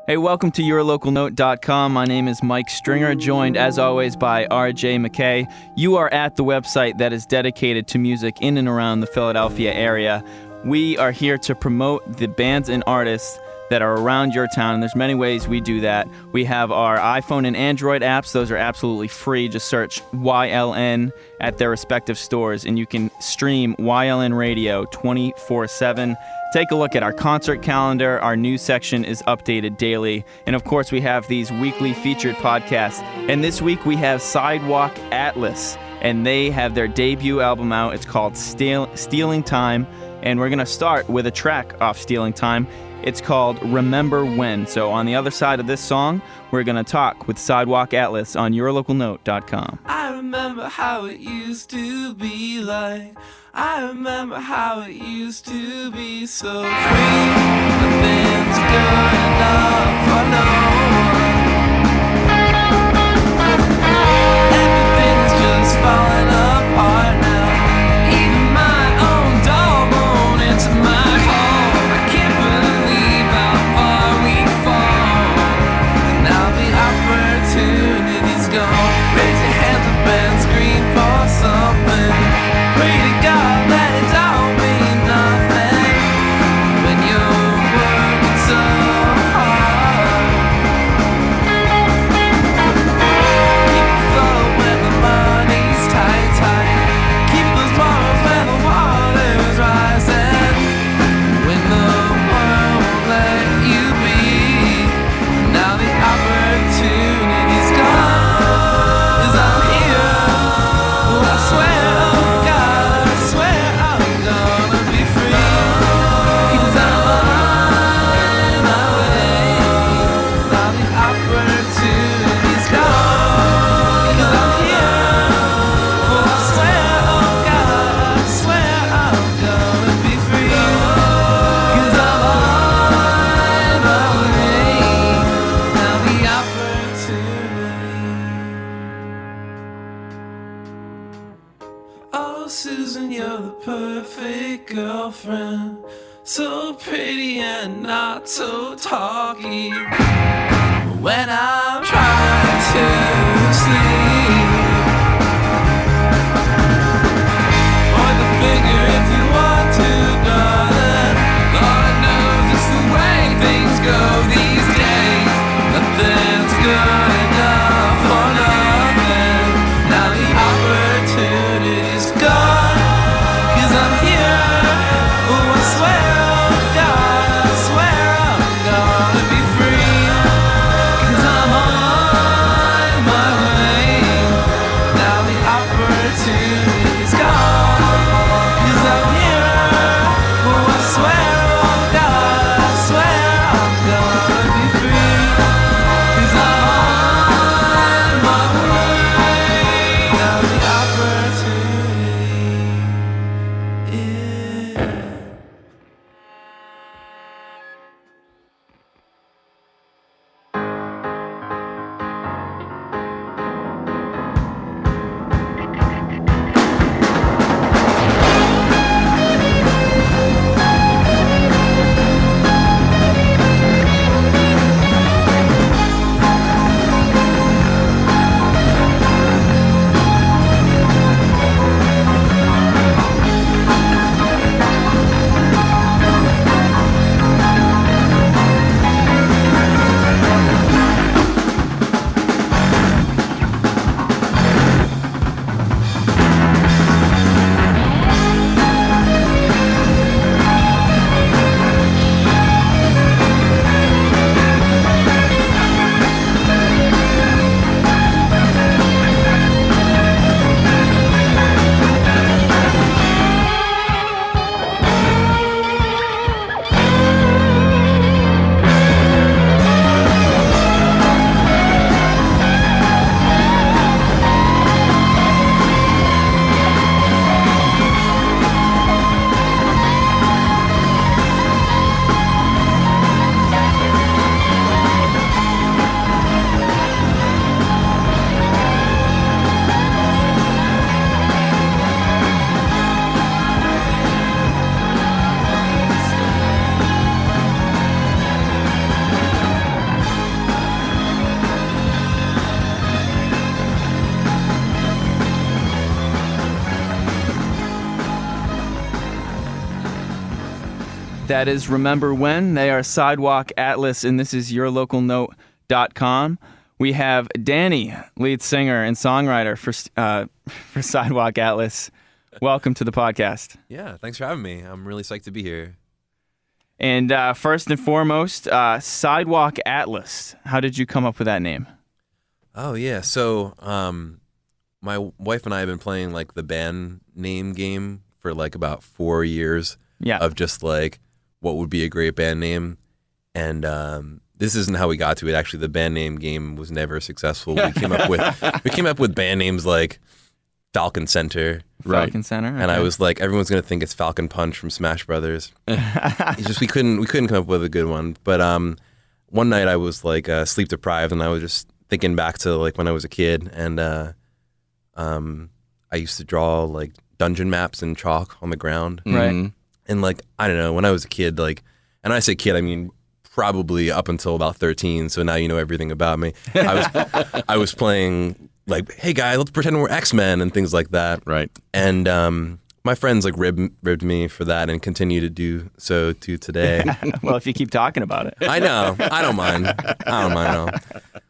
Hey, welcome to yourlocalnote.com. My name is Mike Stringer, joined as always by RJ McKay. You are at the website that is dedicated to music in and around the Philadelphia area. We are here to promote the bands and artists that are around your town, and there's many ways we do that. We have our iPhone and Android apps. Those are absolutely free. Just search YLN at their respective stores, and you can stream YLN Radio 24/7. Take a look at our concert calendar. Our news section is updated daily. And of course, we have these weekly featured podcasts. And this week we have Sidewalk Atlas, and they have their debut album out. It's called Stealing Time. And we're going to start with a track off Stealing Time. It's called Remember When. So on the other side of this song, we're going to talk with Sidewalk Atlas on yourlocalnote.com. I remember how it used to be like. I remember how it used to be so free. Nothing's good enough for no one. Everything's just falling apart now. Even my own dog won't enter my home. I can't believe how far we fall. And now the opportunity's gone. Raise your hands up and scream for something. Pray to God that it don't mean nothing when you're working so hard. Keep afloat when the money's tight, tight. Keep those morals when the water's rising. When the world won't let you be, now the opportunity's gone. 'Cause I'm here, oh, I swear, oh God, I swear I'm gonna be free. 'Cause I'm on my way. Now the opportunity's gone. 'Cause I'm here, oh, I swear, oh God, I swear I'm gonna be free. 'Cause I'm on my way. Now the opportunity. Oh, Susan, you're the perfect girlfriend. So pretty and not so talky. When I'm trying to sleep, point the finger if you want to, darling. Lord knows it's the way things go these days. Nothing's good enough for nothing. Now the opportunity's gone. 'Cause I'm here, oh, I swear, oh God, I swear I'm gonna be free. 'Cause I'm on my way. That is Remember When. They are Sidewalk Atlas, and this is yourlocalnote.com. We have Danny, lead singer and songwriter for Sidewalk Atlas. Welcome to the podcast. Yeah, thanks for having me. I'm really psyched to be here. And first and foremost, Sidewalk Atlas. How did you come up with that name? Oh, yeah. So my wife and I have been playing like the band name game for like about 4 years of just like what would be a great band name. And this isn't how we got to it. Actually, the band name game was never successful. We came up with band names like Falcon Center. Falcon Center. Okay. And I was like, everyone's gonna think it's Falcon Punch from Smash Brothers. It's just we couldn't come up with a good one. But one night I was like sleep deprived, and I was just thinking back to like when I was a kid, and I used to draw like dungeon maps in chalk on the ground. Right. And like I don't know, when I was a kid, like, and I say kid, I mean probably up until about 13. So now you know everything about me. I was playing like, hey guys, let's pretend we're X-Men and things like that. Right. And my friends like ribbed me for that and continue to do so to today. Well, if you keep talking about it. I know. I don't mind at all.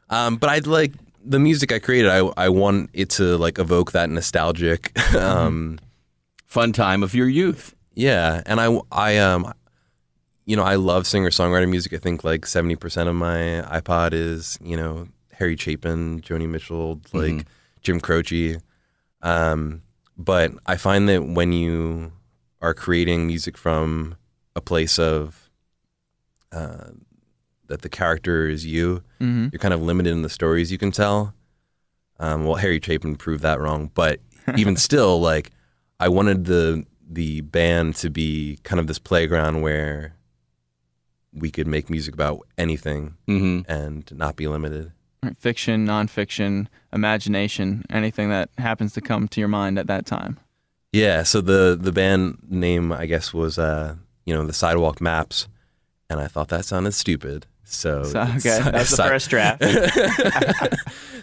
But I'd like the music I created. I want it to like evoke that nostalgic fun time of your youth. Yeah, and I love singer-songwriter music. I think like 70% of my iPod is, Harry Chapin, Joni Mitchell, like Jim Croce. But I find that when you are creating music from a place of that the character is you, you're kind of limited in the stories you can tell. Well, Harry Chapin proved that wrong, but even still, like I wanted the band to be kind of this playground where we could make music about anything and not be limited. Right. Fiction, nonfiction, imagination, anything that happens to come to your mind at that time. Yeah, so the band name, I guess, was the Sidewalk Maps, and I thought that sounded stupid. So okay, that's the first draft.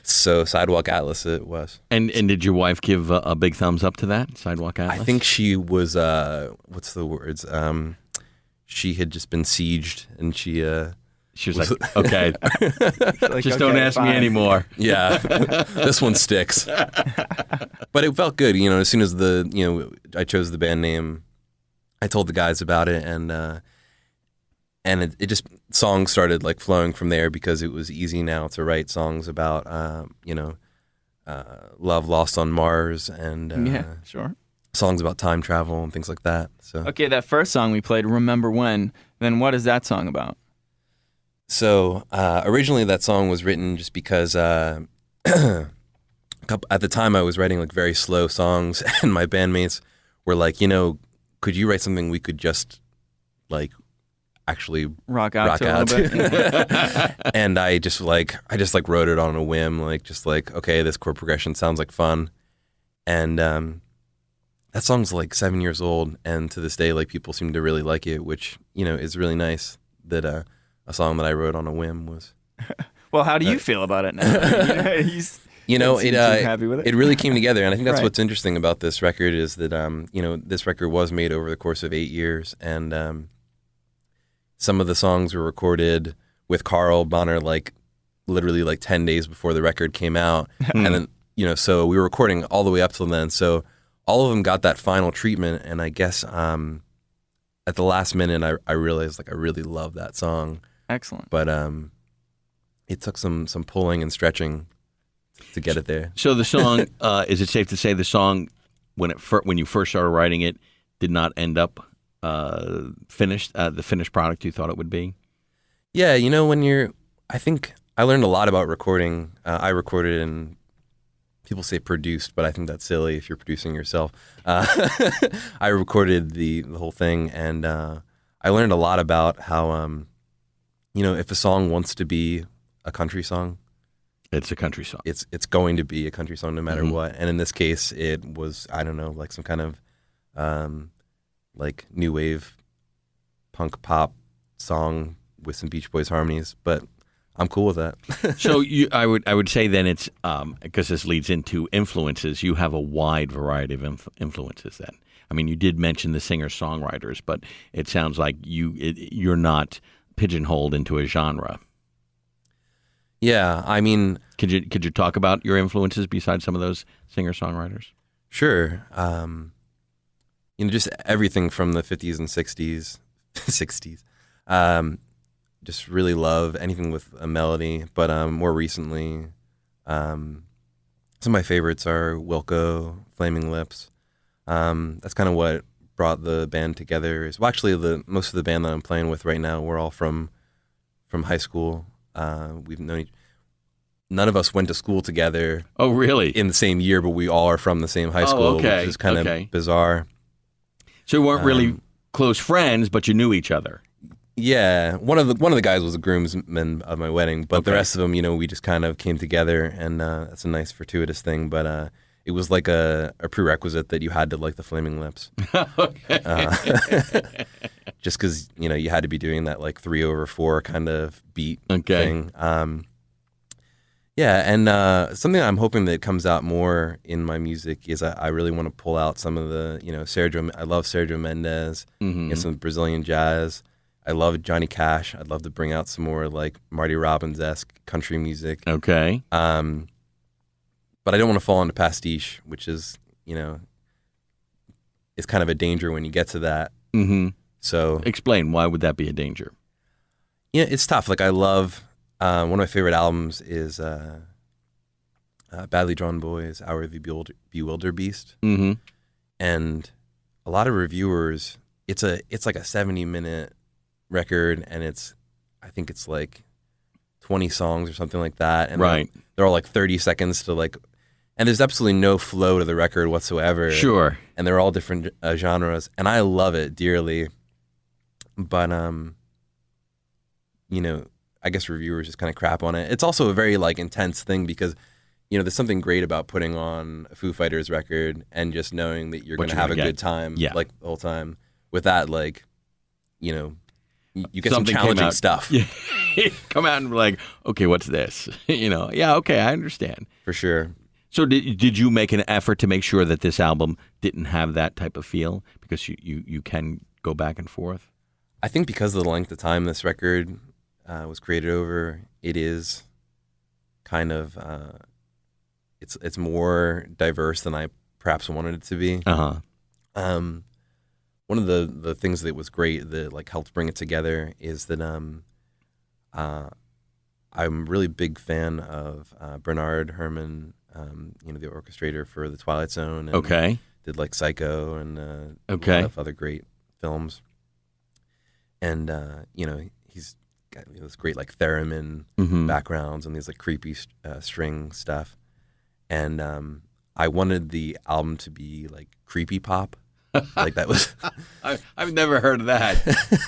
So Sidewalk Atlas it was. And did your wife give a big thumbs up to that, Sidewalk Atlas? I think she was, what's the words? She had just been sieged, and she was like, okay, Like, just don't ask me anymore. Yeah, this one sticks. But it felt good, as soon as I chose the band name, I told the guys about it, and it just, songs started like flowing from there because it was easy now to write songs about, love lost on Mars and yeah, sure. songs about time travel and things like that. So Okay, that first song we played, Remember When, then what is that song about? So originally that song was written just because at the time I was writing like very slow songs, and my bandmates were like, could you write something we could just like actually Rock out to a little bit. And I just wrote it on a whim, okay, this chord progression sounds like fun, and that song's like 7 years old, and to this day like people seem to really like it, which is really nice that a song that I wrote on a whim was. Well, how do you feel about it now? Happy with it? It really came together, and I think that's Right. what's interesting about this record is that this record was made over the course of 8 years, and some of the songs were recorded with Carl Bonner like literally like 10 days before the record came out, and then so we were recording all the way up till then, so all of them got that final treatment, and I guess at the last minute I realized like I really love that song. Excellent. But it took some pulling and stretching to get it there. So the song, is it safe to say the song, when you first started writing it, did not end up finished, the finished product you thought it would be? Yeah, I think I learned a lot about recording. I recorded and people say produced, but I think that's silly if you're producing yourself. I recorded the whole thing, and I learned a lot about how, if a song wants to be a country song, It's a country song. it's going to be a country song no matter what. And in this case, it was, I don't know, like some kind of like new wave punk pop song with some Beach Boys harmonies, but I'm cool with that. So I would say then it's because this leads into influences. You have a wide variety of influences. Then I mean, you did mention the singer-songwriters, but it sounds like you're not pigeonholed into a genre. Yeah, I mean, Could you talk about your influences besides some of those singer-songwriters? sure. Just everything from the 50s and 60s, 60s. Just really love anything with a melody. But more recently, some of my favorites are Wilco, Flaming Lips. That's kind of what brought the band together. Actually, most of the band that I'm playing with right now, we're all from high school. We've known none of us went to school together. Oh, really? In the same year, but we all are from the same high school, okay. which is kind of bizarre. So you weren't really close friends, but you knew each other. Yeah, one of the guys was a groomsman of my wedding, but the rest of them, we just kind of came together, and that's a nice fortuitous thing. But it was like a prerequisite that you had to like the Flaming Lips. Just because you had to be doing that like 3/4 kind of beat thing. Yeah, and something I'm hoping that comes out more in my music is I really want to pull out some of the Sergio. I love Sergio Mendes and some Brazilian jazz. I love Johnny Cash. I'd love to bring out some more like Marty Robbins-esque country music. Okay. But I don't want to fall into pastiche, which is is kind of a danger when you get to that. Mm-hmm. So explain, why would that be a danger? Yeah, it's tough. Like I love one of my favorite albums is Badly Drawn Boys, Hour of the Bewilderbeast. Mm-hmm. And a lot of reviewers, it's like a 70-minute record, and I think it's like 20 songs or something like that. And right. They're all like 30 seconds to like, and there's absolutely no flow to the record whatsoever. Sure. And they're all different genres, and I love it dearly. But I guess reviewers just kind of crap on it. It's also a very like intense thing because there's something great about putting on a Foo Fighters record and just knowing that you're going to have a good time like the whole time. With that, like, you get something some challenging stuff. Yeah. Come out and be like, okay, what's this? Yeah, okay, I understand. For sure. So did you make an effort to make sure that this album didn't have that type of feel? Because you can go back and forth? I think because of the length of time this record was created over, it is kind of it's more diverse than I perhaps wanted it to be. Uh-huh. One of the things that was great that like helped bring it together is that I'm a really big fan of Bernard Herrmann, the orchestrator for The Twilight Zone. And okay. Did like Psycho and a lot of other great films. And he's got this great like theremin backgrounds and these like creepy string stuff. And I wanted the album to be like creepy pop. Like that was I've never heard of that.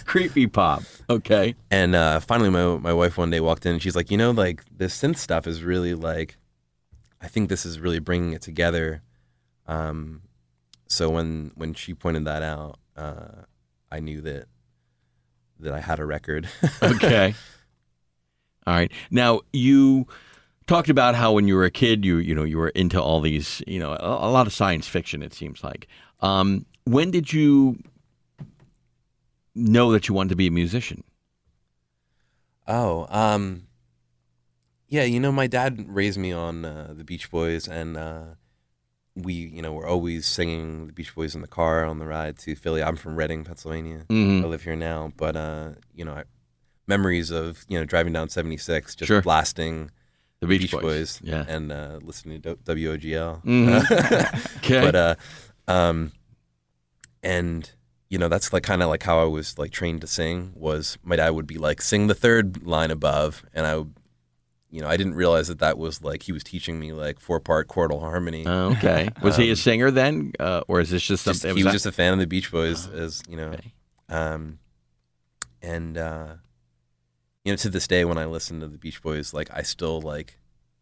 Creepy pop. Okay. And finally my wife one day walked in and she's like, like this synth stuff is really like, I think this is really bringing it together. So when she pointed that out, I knew that I had a record. Okay. All right. Now you talked about how when you were a kid, you were into all these, a lot of science fiction. It seems like. When did you know that you wanted to be a musician? Oh, yeah. My dad raised me on the Beach Boys, and we, were always singing the Beach Boys in the car on the ride to Philly. I'm from Reading, Pennsylvania. I live here now, but memories of driving down 76, just blasting the Beach Boys. Yeah, and listening to WOGL. Okay, but and that's like kind of like how I was like trained to sing. Was my dad would be like, sing the third line above, and I would. I didn't realize that was like he was teaching me like 4-part chordal harmony. Oh, okay. Was he a singer then, or is this just something? He was just a fan of the Beach Boys, as Okay. And to this day, when I listen to the Beach Boys, like I still like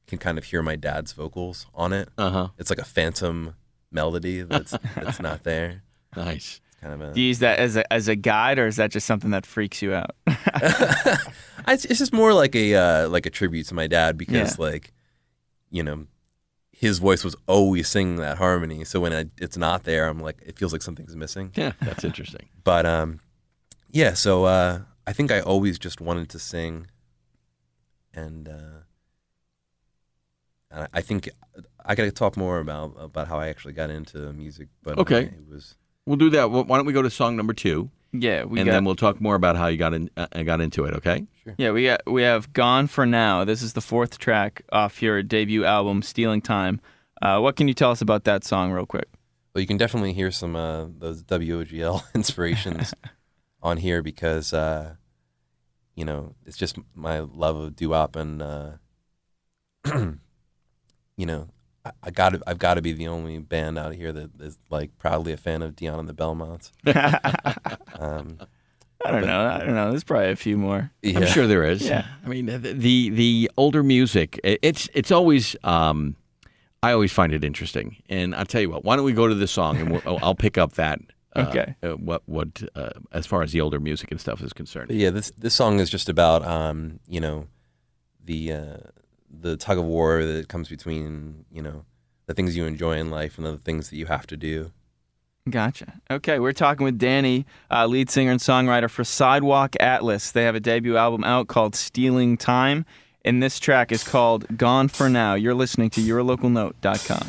can kind of hear my dad's vocals on it. It's like a phantom melody that's not there. Nice. Kind of Do you use that as a guide, or is that just something that freaks you out? It's just more like a tribute to my dad because his voice was always singing that harmony. So when it's not there, I'm like, it feels like something's missing. Yeah, that's interesting. But yeah, so I think I always just wanted to sing, and I think I got to talk more about how I actually got into music. But Okay. it was. We'll do that. Why don't we go to song number 2, Yeah, then we'll talk more about how you got into it. Okay. we have Gone for Now. This is the 4th track off your debut album, Stealing Time. What can you tell us about that song real quick? Well, you can definitely hear some those WOGL inspirations on here because it's just my love of doo-wop, and I've got to be the only band out here that is like proudly a fan of Dion and the Belmonts. I don't know. There's probably a few more. Yeah. I'm sure there is. Yeah. I mean, the older music, it's always. I always find it interesting, and I'll tell you what. Why don't we go to the song, and I'll pick up that. Okay. What as far as the older music and stuff is concerned. But yeah, this song is just about the tug of war that comes between the things you enjoy in life and the things that you have to do. Gotcha. Okay, we're talking with Danny, lead singer and songwriter for Sidewalk Atlas. They have a debut album out called Stealing Time, and this track is called Gone for Now. You're listening to yourlocalnote.com.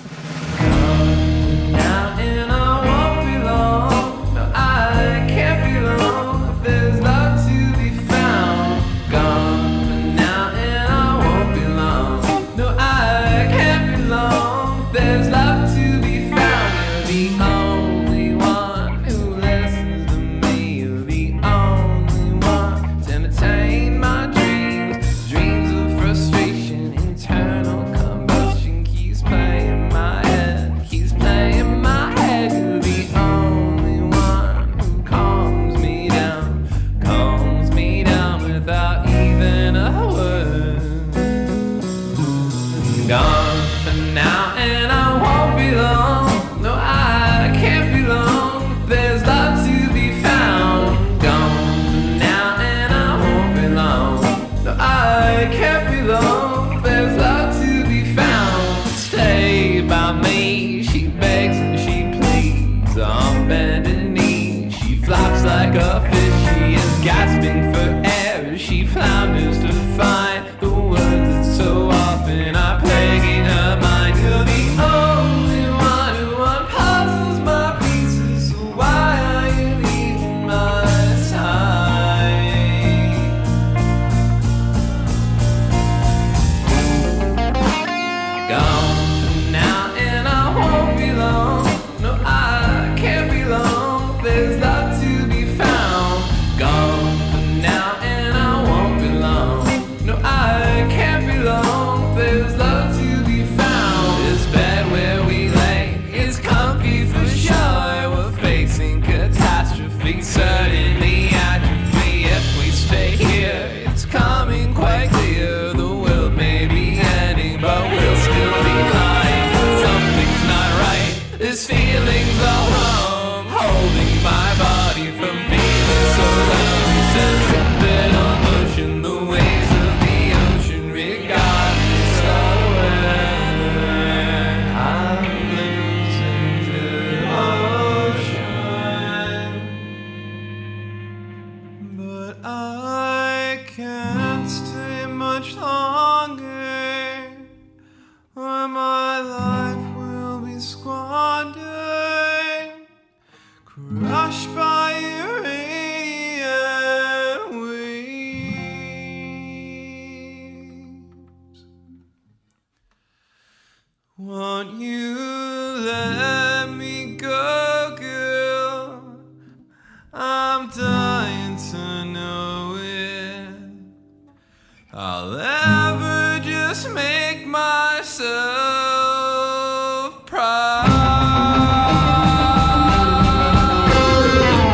Now and I won't be long. No, I can't be long. If there's love to be found, gone. Now and I won't be long. No, I can't be long. If there's love to be found, you're the only one who listens to me. You're the only one to entertain my dreams. Dreams of frustration, internal combustion keeps playing my head. Keeps playing my head. You're the only one who calms me down without even a word. Gone for now, and I won't be long. No, I can't be long. There's love to be found. Gone for now, and I won't be long. No, I can't be long. There's love to be found. Stay by me. She begs and she pleads on bended knee. She flops like a fish. She is gasping for air. She flounders to find the words that so often are plaguing her mind. You're the only one who unpuzzles my pieces. So why are you leaving my side? Gone for now, and I won't be long. No, I can't be long. There's love to be found. Gone for now, and I won't be long. No, I can't be long. There's love to be found. This bed where we lay is comfy for sure. We're facing catastrophe, certainly atrophy. If we stay here, it's coming quite clear. The world may be ending, but we'll still be lying. Something's not right. This feeling's all wrong, holding my body from feeling so low. Centripetal motion, the waves of the ocean, regardless of where I'm losing devotion. But I can't stay much longer, or my life will be squandered, crushed by your radiant wings. Won't you let me go, girl? I'm dying to know it. I'll ever just make myself proud.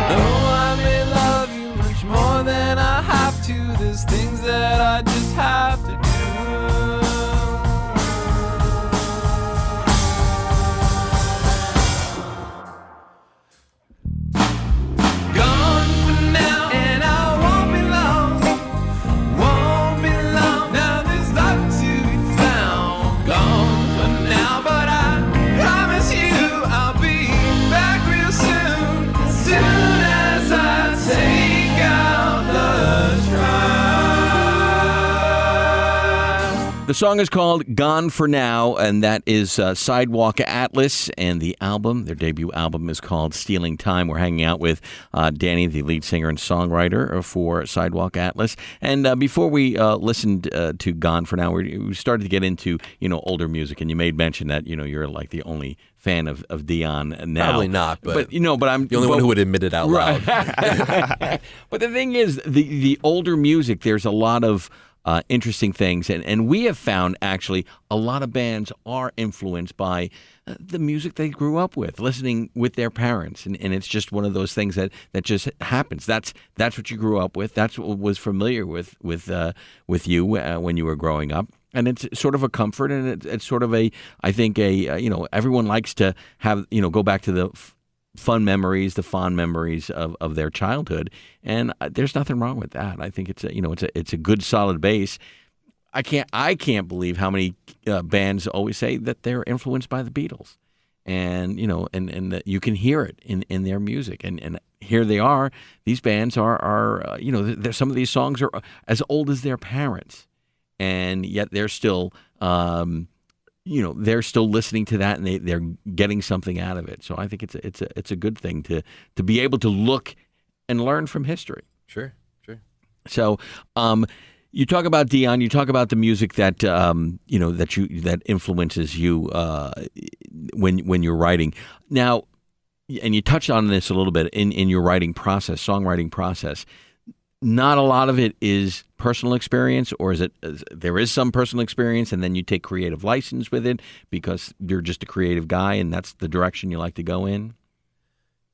Though I may love you much more than I have to, there's things that I just have to do. Gone for now, and I won't be long. Won't be long. Now there's love to be found. Gone for now, but The song is called Gone for Now, and that is Sidewalk Atlas, and the album, their debut album, is called Stealing Time. We're hanging out with Danny, the lead singer and songwriter for Sidewalk Atlas. And before we listened to Gone for Now, we started to get into, older music, and you made mention that, you're like the only fan of Dion now. Probably not, but I'm the only one who would admit it out loud. But the thing is, the older music, there's a lot of interesting things, and we have found actually a lot of bands are influenced by the music they grew up with, listening with their parents, and it's just one of those things that just happens. That's what you grew up with. That's what was familiar with you when you were growing up. And it's sort of a comfort, and it's sort of I think everyone likes to have, go back to the fond memories of their childhood, and there's nothing wrong with that. I think it's a good solid base. I can't believe how many bands always say that they're influenced by the Beatles, and and that you can hear it in their music, and here they are. These bands are some of these songs are as old as their parents, and yet they're still they're still listening to that, and they're getting something out of it. So I think it's a good thing to be able to look and learn from history. Sure. So you talk about Dion, you talk about the music that that influences you when you're writing. Now, and you touched on this a little bit in your songwriting process. Not a lot of it is personal experience, or there is some personal experience, and then you take creative license with it because you're just a creative guy, and that's the direction you like to go in?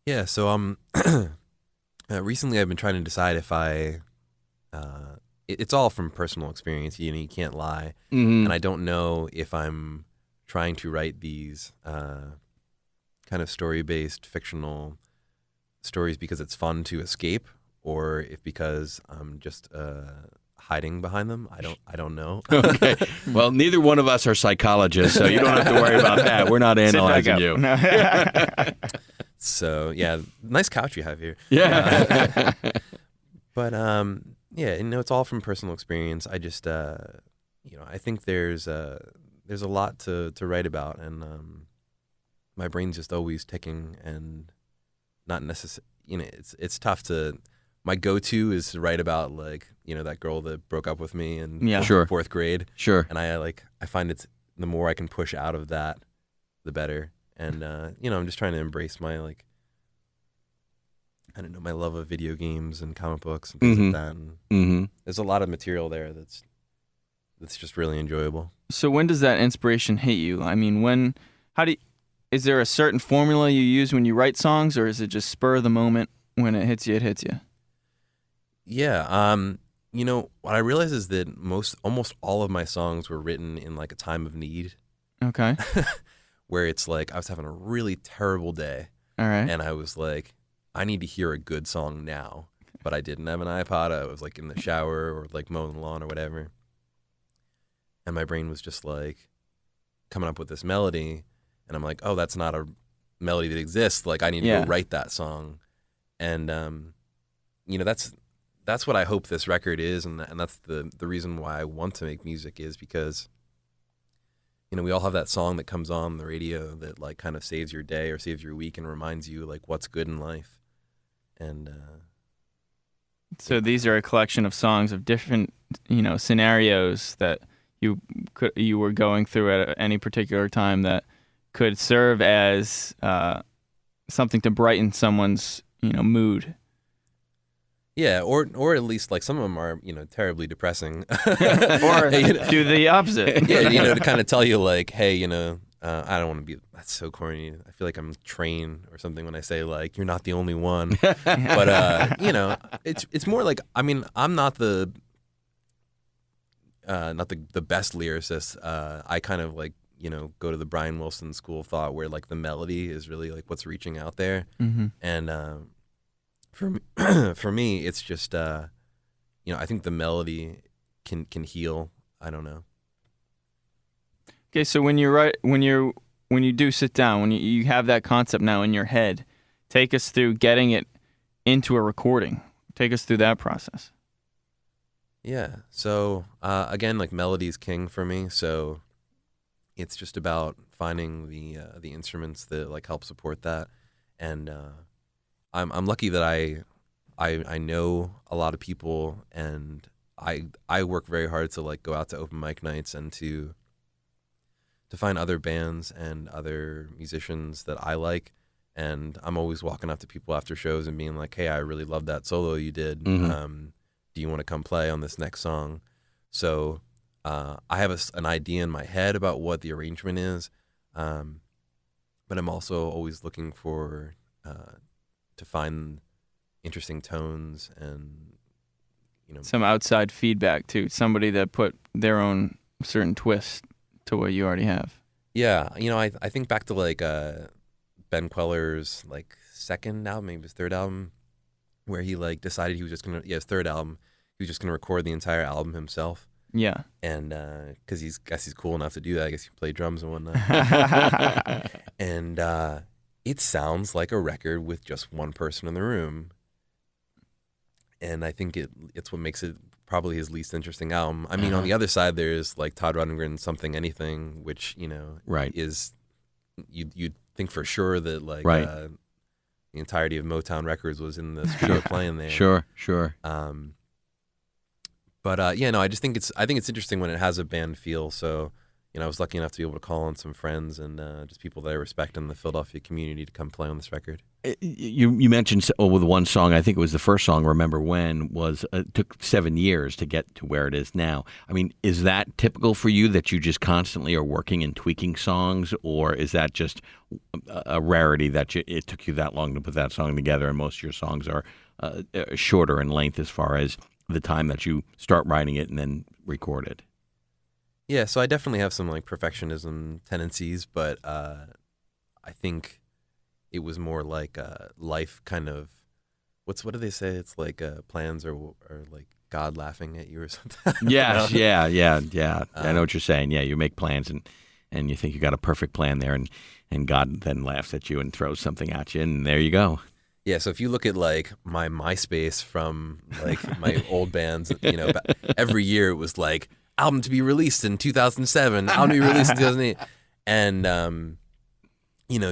Yeah, so recently I've been trying to decide if it's all from personal experience. You can't lie, and I don't know if I'm trying to write these kind of story-based fictional stories because it's fun to escape, or if because I'm just hiding behind them. I don't know. Okay. Well, neither one of us are psychologists, so you don't have to worry about that. We're not analyzing you. So, yeah, nice couch you have here. Yeah. But, yeah, it's all from personal experience. I just, I think there's a lot to write about, and my brain's just always ticking, and not necessarily, it's tough to... My go-to is to write about that girl that broke up with me in fourth grade. Sure. And I find it's the more I can push out of that, the better. And I'm just trying to embrace my my love of video games and comic books and things like that. And there's a lot of material there that's just really enjoyable. So when does that inspiration hit you? I mean, is there a certain formula you use when you write songs, or is it just spur of the moment? When it hits you, it hits you. Yeah, what I realize is that almost all of my songs were written in a time of need. Okay. Where it's I was having a really terrible day. All right. And I was I need to hear a good song now, but I didn't have an iPod. I was in the shower or mowing the lawn or whatever. And my brain was just coming up with this melody, and I'm oh, that's not a melody that exists. I need to go write that song. And that's what I hope this record is, and that's the reason why I want to make music, is because we all have that song that comes on the radio that kind of saves your day or saves your week and reminds you what's good in life. And so these are a collection of songs of different scenarios that you were going through at any particular time that could serve as something to brighten someone's mood. Yeah, or at least some of them are terribly depressing, or do the opposite. Yeah, to kind of tell you hey, I don't want to be. That's so corny. I feel like I'm trained or something when I say you're not the only one. But it's more I'm not the best lyricist. I kind of go to the Brian Wilson school of thought where the melody is really what's reaching out there, and. For me, it's just I think the melody can heal. I don't know. Okay, so when you do sit down, when you have that concept now in your head, take us through getting it into a recording. Take us through that process. Yeah. So again, like melody's king for me. So it's just about finding the instruments that like help support that. And I'm lucky that I know a lot of people, and I work very hard to like go out to open mic nights and to find other bands and other musicians that I like. And I'm always walking up to people after shows and being like, "Hey, I really love that solo you did. Do you want to come play on this next song?" So I have an idea in my head about what the arrangement is, but I'm also always looking for to find interesting tones and Some outside feedback too. Somebody that put their own certain twist to what you already have. yeah. I think back to like Ben Queller's like second album, maybe his third album, where he like decided he was just gonna his third album, he was just gonna record the entire album himself. Yeah. And because he's cool enough to do that. I guess he played drums and whatnot. And it sounds like a record with just one person in the room. And I think it's what makes it probably his least interesting album. I mean, on the other side, there's like Todd Rundgren's Something Anything, which Right. is you'd think for sure that like Right. The entirety of Motown Records was in the studio playing there. Sure. But yeah, no, I think it's interesting when it has a band feel. So, I was lucky enough to be able to call on some friends and just people that I respect in the Philadelphia community to come play on this record. You mentioned with one song, I think it was the first song, Remember When, was took 7 years to get to where it is now. I mean, is that typical for you that you just constantly are working and tweaking songs, or is that just a rarity that it took you that long to put that song together, and most of your songs are shorter in length as far as the time that you start writing it and then record it? Yeah, so I definitely have some like perfectionism tendencies, but I think it was more like life kind of. What do they say? It's like plans or like God laughing at you or something. Yes, yeah. I know what you're saying. Yeah, you make plans and you think you got a perfect plan there, and God then laughs at you and throws something at you, and there you go. Yeah, so if you look at like my MySpace from like my old bands, every year it was like album to be released in 2007, album to be released in 2008, and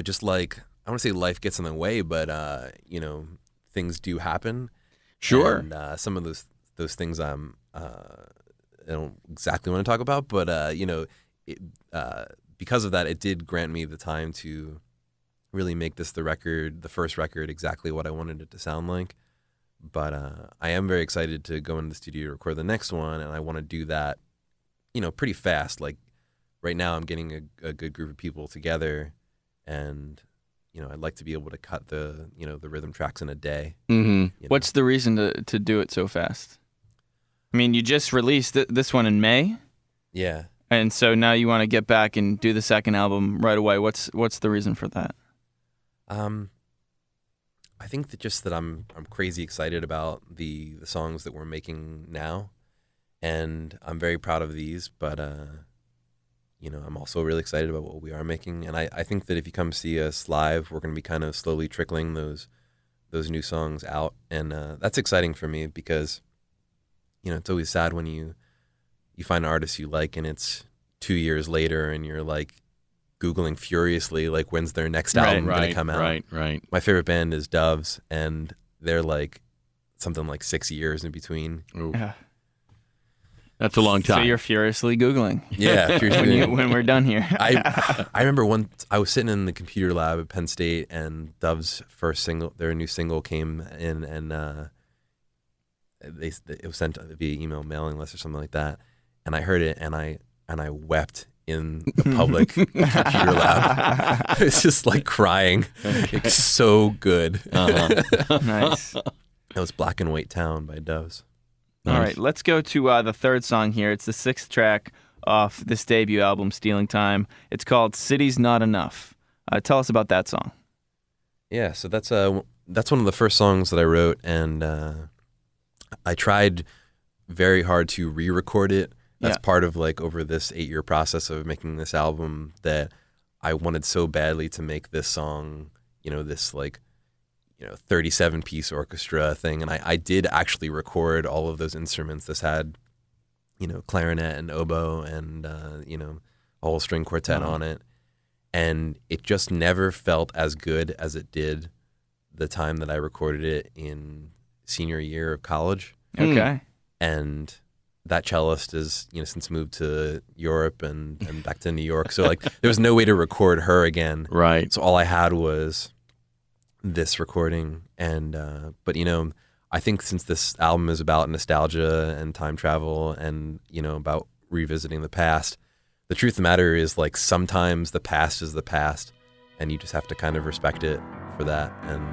just like I want to say life gets in the way, but things do happen. Sure. And some of those things I don't exactly want to talk about, but because of that, it did grant me the time to really make this the first record, exactly what I wanted it to sound like. But I am very excited to go into the studio to record the next one, and I want to do that, pretty fast. Like right now, I'm getting a good group of people together, and I'd like to be able to cut the rhythm tracks in a day. Mm-hmm. What's the reason to do it so fast? I mean, you just released this one in May. Yeah. And so now you want to get back and do the second album right away. What's the reason for that? I think that I'm crazy excited about the songs that we're making now, and I'm very proud of these. But I'm also really excited about what we are making, and I think that if you come see us live, we're going to be kind of slowly trickling those new songs out, and that's exciting for me because it's always sad when you find an artist you like and it's 2 years later and you're like Googling furiously, like, when's their next album going to come out? Right. My favorite band is Doves, and they're like something like 6 years in between. Ooh. Yeah. That's a long time. So you're furiously Googling. Yeah, furiously. when we're done here. I remember I was sitting in the computer lab at Penn State, and Dove's their new single came in, and it was sent via email mailing list or something like that, and I heard it, and I wept in the public computer lab. I was just like crying. It's so good. Nice. That was Black and White Town by Doves. All right, let's go to the third song here. It's the 6th track off this debut album, Stealing Time. It's called City's Not Enough. Tell us about that song. Yeah, so that's one of the first songs that I wrote, and I tried very hard to re-record it. That's part of like over this 8-year process of making this album, that I wanted so badly to make this song, this like 37-piece orchestra thing. And I did actually record all of those instruments. This had, clarinet and oboe and, a whole string quartet on it. And it just never felt as good as it did the time that I recorded it in senior year of college. Okay. And that cellist is, since moved to Europe and back to New York. So like there was no way to record her again. Right. So all I had was this recording. And, but I think since this album is about nostalgia and time travel and, about revisiting the past, the truth of the matter is like sometimes the past is the past and you just have to kind of respect it for that. And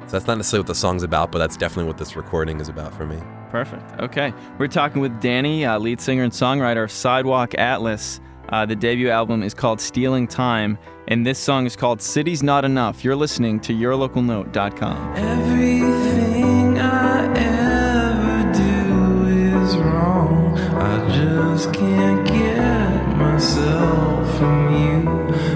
so that's not necessarily what the song's about, but that's definitely what this recording is about for me. Perfect. Okay. We're talking with Danny, lead singer and songwriter of Sidewalk Atlas. The debut album is called Stealing Time, and this song is called City's Not Enough. You're listening to yourlocalnote.com. Everything I ever do is wrong. I just can't get myself from you.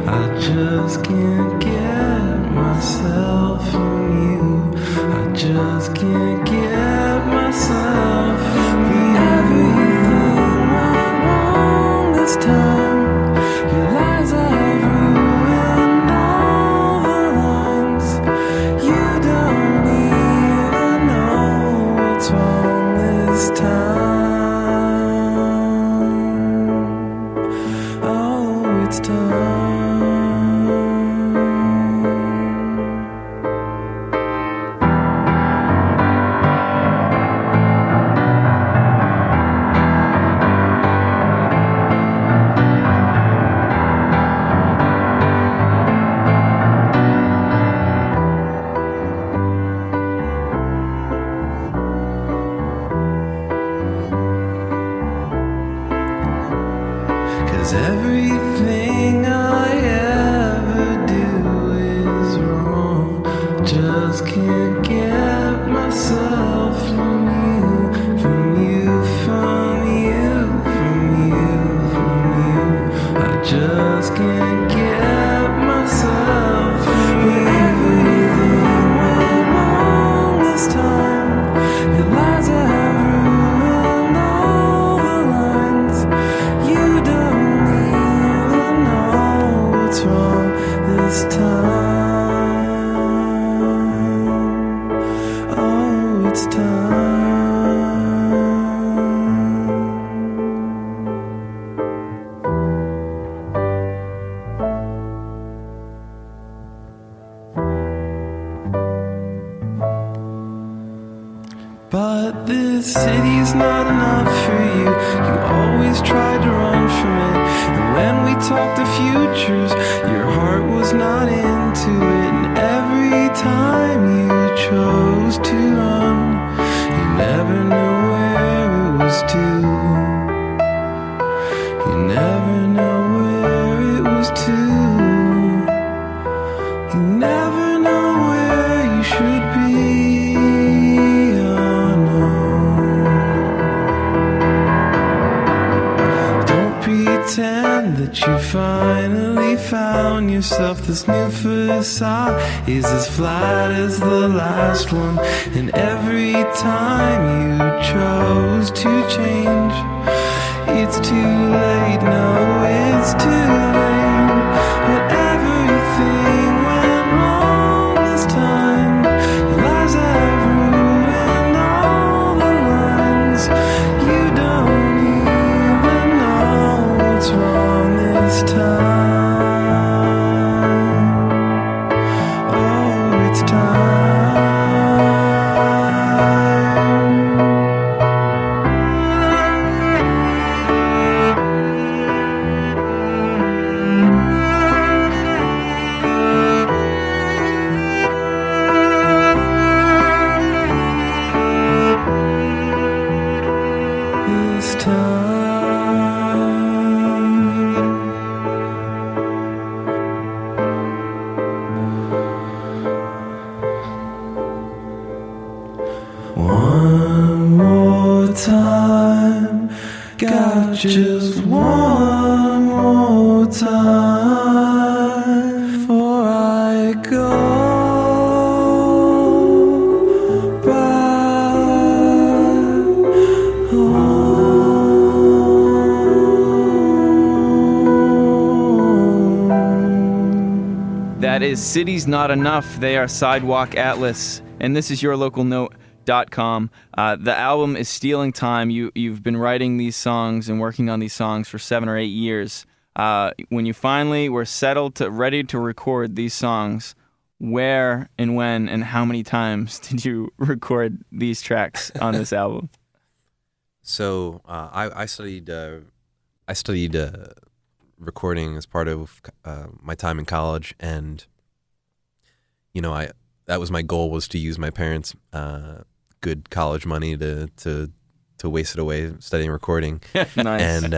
I just can't get myself from you. I just can't get myself from you. Everything went wrong this time. Your lies have ruined all the lines. You don't even know what's wrong this time. Oh, it's time. Cause everything I ever do is wrong. Just can't get myself from you, from you, from you, from you, from you. I just can't get myself from you. Everything went wrong this time. Your lies have ruined all the lines. You don't even know what's wrong this time. Oh, it's time. But this city's not enough for you. You always tried to run from it. And when we talked the futures, your heart was not into it. And every time you chose to run, you never knew where it was to. You never know where it was to. You never know where you should be. Oh no. Don't pretend that you finally found yourself. This new facade is as flat as the last one. And every time you chose to change, it's too late, no, it's too late. But everything went wrong this time. Your lies have ruined all the lines. You don't even know what's wrong this time. Oh, it's time. This time. One more time, got just one more. 'More time before I go. 'Cause everything went wrong this time. Your lies have ruined all the lines. You don't even know what's wrong this time. Oh, it's time. Oh, it's time. Oh, it's time. Before I go. That is Cities Not Enough. They are Sidewalk Atlas, and this is yourlocalnote.com. The album is Stealing Time. You've been writing these songs and working on these songs for 7 or 8 years. When you finally were settled ready to record these songs, where and when and how many times did you record these tracks on this album? So I studied recording as part of my time in college, and that was my goal, was to use my parents' good college money to waste it away studying recording. Nice. And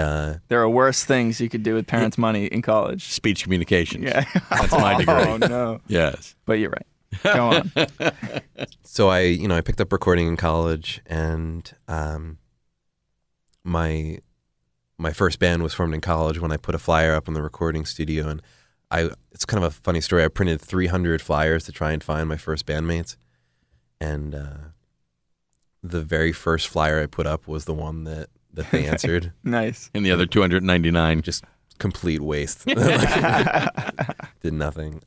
there are worse things you could do with parents' money in college. Speech communications. Yeah. That's my degree. Oh, no. Yes. But you're right. Go on. so I picked up recording in college, and my first band was formed in college when I put a flyer up in the recording studio, and it's kind of a funny story. I printed 300 flyers to try and find my first bandmates, and the very first flyer I put up was the one that they answered. Nice. And the other 299. Just complete waste. Did nothing.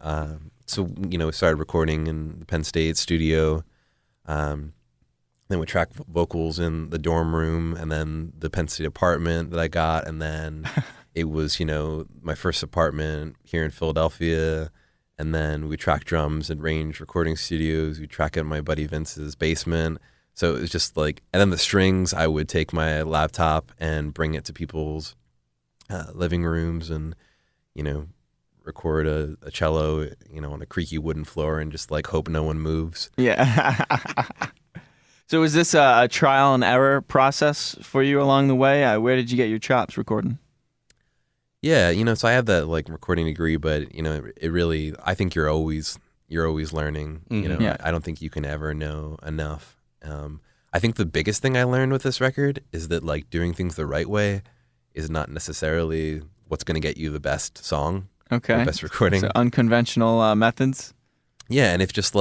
So we started recording in the Penn State studio. Then we tracked vocals in the dorm room, and then the Penn State apartment that I got, and then it was my first apartment here in Philadelphia, and then we tracked drums at Range Recording Studios. We tracked at my buddy Vince's basement. So it was just and then the strings, I would take my laptop and bring it to people's living rooms, and record a cello on a creaky wooden floor, and just hope no one moves. Yeah. So was this a trial and error process for you along the way? Where did you get your chops recording? Yeah, so I have that recording degree, but it really, I think you're always learning. Yeah. I don't think you can ever know enough. I think the biggest thing I learned with this record is that doing things the right way is not necessarily what's going to get you the best song. Okay. The best recording. So unconventional methods. Yeah, and if just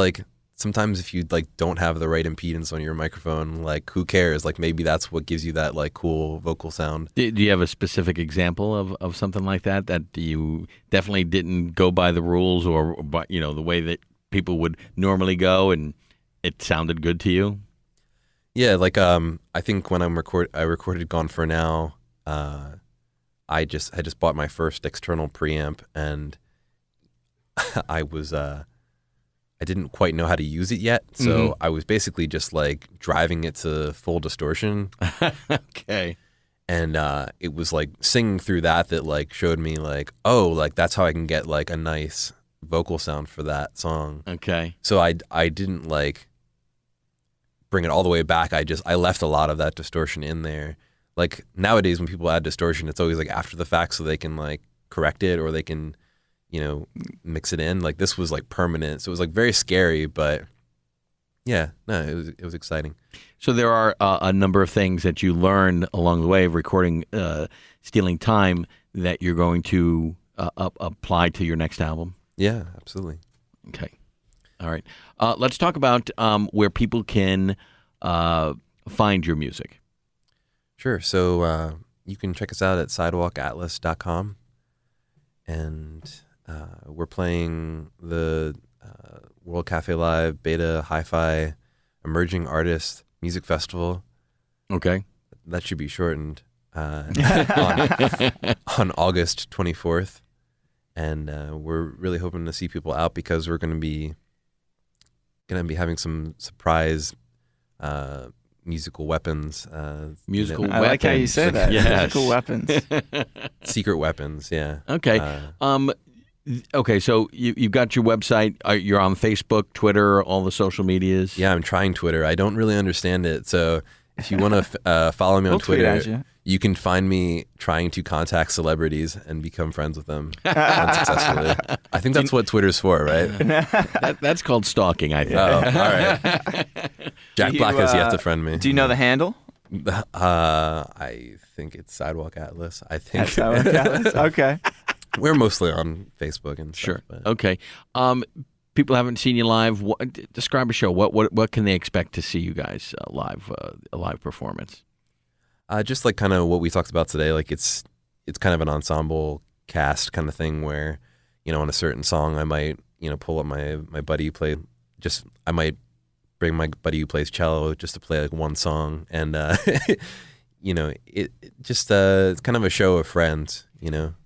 sometimes if you don't have the right impedance on your microphone, who cares? Maybe that's what gives you that cool vocal sound. Do you have a specific example of something like that you definitely didn't go by the rules or by, the way that people would normally go, and it sounded good to you? Yeah, I think when I recorded Gone for Now, I just bought my first external preamp, and I didn't quite know how to use it yet, so I was basically just driving it to full distortion. Okay. And it was singing through that showed me that's how I can get a nice vocal sound for that song. Okay. So I didn't bring it all the way back. I left a lot of that distortion in there. Nowadays when people add distortion, it's always after the fact, so they can correct it, or they can mix it in. This was permanent, so it was very scary, but yeah, no, it was exciting. So there are a number of things that you learned along the way of recording Stealing Time that you're going to apply to your next album? Yeah, absolutely. Okay. All right. Let's talk about where people can find your music. Sure. So you can check us out at sidewalkatlas.com, and we're playing the World Cafe Live Beta Hi-Fi Emerging Artist Music Festival. Okay. That should be shortened on August 24th. And we're really hoping to see people out, because we're going to be having some surprise musical weapons. Musical weapons. I like how you say that. Yes. Musical weapons. Secret weapons, yeah. Okay. Okay, so you've got your website. You're on Facebook, Twitter, all the social medias. Yeah, I'm trying Twitter. I don't really understand it. So if you want to follow me on We'll tweet Twitter, at you. you can find me trying to contact celebrities and become friends with them unsuccessfully. I think that's what Twitter's for, right? That's called stalking, I think. Oh, all right. Jack Black has yet to friend me. Do you know the handle? I think it's Sidewalk Atlas. I think Sidewalk Atlas? Okay. We're mostly on Facebook and stuff. Sure. But. Okay. People haven't seen you live. Describe a show. What can they expect to see you guys live? A live performance. Just kind of what we talked about today. It's kind of an ensemble cast kind of thing where, on a certain song I might pull up my buddy who played. I might bring my buddy who plays cello just to play like one song, and it's kind of a show of friends.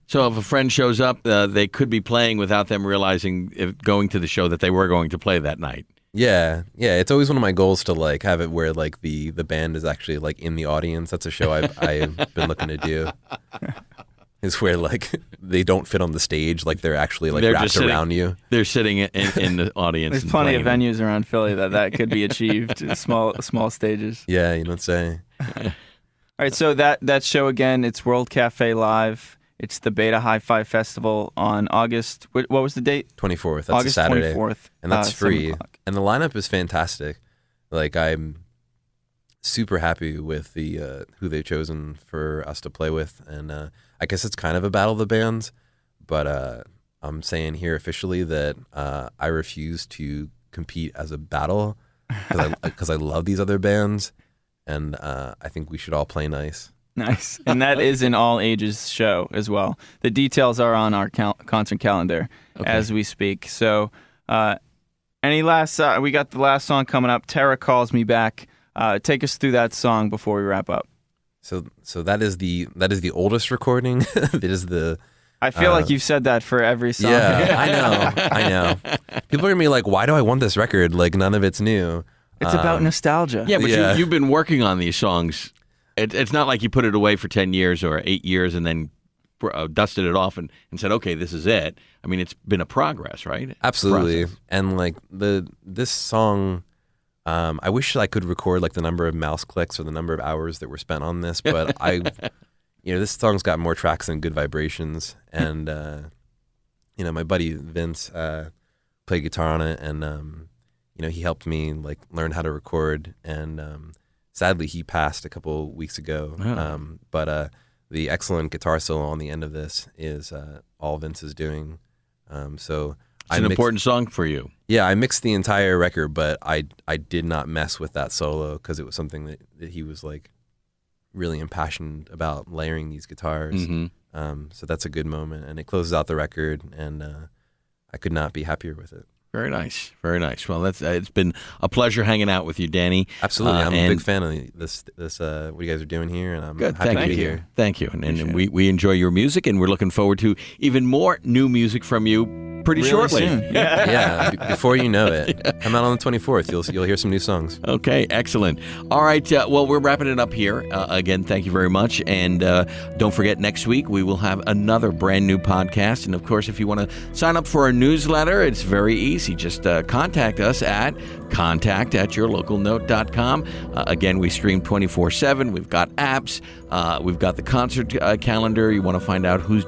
So if a friend shows up, they could be playing without them realizing, if going to the show, that they were going to play that night. Yeah. It's always one of my goals to like have it where like the band is actually like in the audience. That's a show I've been looking to do. Is where like they don't fit on the stage, like they're actually like wrapped around you. They're sitting in the audience. There's plenty of venues around Philly that could be achieved. Small stages. Yeah, you know what I'm saying. All right, so that show again, it's World Cafe Live. It's the Beta Hi-Fi Festival on August. What was the date? 24th. That's August a Saturday. 24th. And that's free. 7:00. And the lineup is fantastic. Like, I'm super happy with the who they've chosen for us to play with. And I guess it's kind of a battle of the bands, but I'm saying here officially that I refuse to compete as a battle because I love these other bands, and I think we should all play nice. Nice. And that is an all ages show as well. The details are on our concert calendar as we speak. So any last, we got the last song coming up, Tara Calls Me Back. Take us through that song before we wrap up. So that is the oldest recording. It is the. I feel like you've said that for every song. Yeah, I know. People are gonna be like, "Why do I want this record? Like none of it's new." It's about nostalgia. Yeah, but you've been working on these songs. It's not like you put it away for 10 years or 8 years and then dusted it off and said, "Okay, this is it." I mean, it's been a progress, right? Absolutely. And like this song. I wish I could record like the number of mouse clicks or the number of hours that were spent on this, but this song's got more tracks than Good Vibrations, and my buddy Vince played guitar on it, and he helped me like learn how to record, and sadly he passed a couple weeks ago. Oh. But the excellent guitar solo on the end of this is all Vince is doing. So it's an important song for you. Yeah, I mixed the entire record, but I did not mess with that solo because it was something that he was like really impassioned about, layering these guitars. Mm-hmm. So that's a good moment, and it closes out the record, and I could not be happier with it. Very nice, very nice. Well, it's been a pleasure hanging out with you, Danny. Absolutely, I'm a big fan of this what you guys are doing here, and I'm happy to be here. Thank you, and we enjoy your music, and we're looking forward to even more new music from you pretty shortly. Soon. Yeah, before you know it. Come out on the 24th. You'll hear some new songs. Okay, excellent. All right, well, we're wrapping it up here. Again, thank you very much, and don't forget, next week we will have another brand new podcast, and of course, if you want to sign up for our newsletter, it's very easy. Just contact us at contact@yourlocalnote.com. Again, we stream 24/7. We've got apps. We've got the concert calendar. You want to find out who's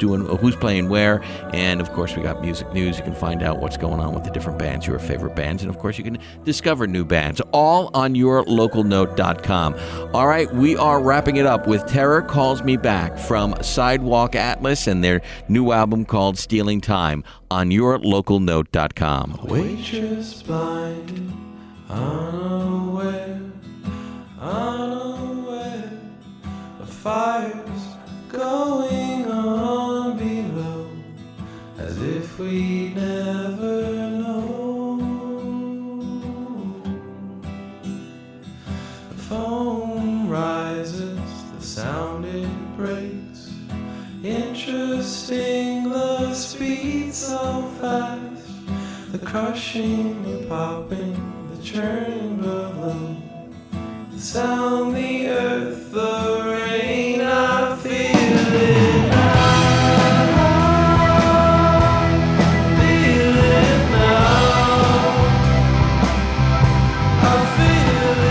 playing where, and of course, we got music news. You can find out what's going on with the different bands, your favorite bands, and of course, you can discover new bands. All on yourlocalnote.com. All right, we are wrapping it up with Tara Calls Me Back from Sidewalk Atlas and their new album called Stealing Time on yourlocalnote.com. Waitress blinded, unaware, the fire's going on below, as if we never know. The foam rises, the sound it breaks, interesting, the speed so fast. The crushing and popping, the churning below, the sound, the earth, the rain, I feel it now. Feel it now. I feel it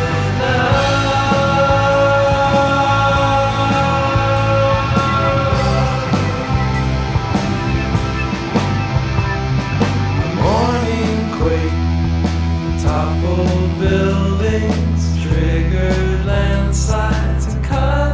morning quake, toppled buildings, triggered landslides and cuts.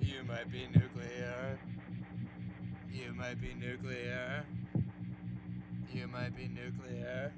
You might be nuclear. You might be nuclear. You might be nuclear.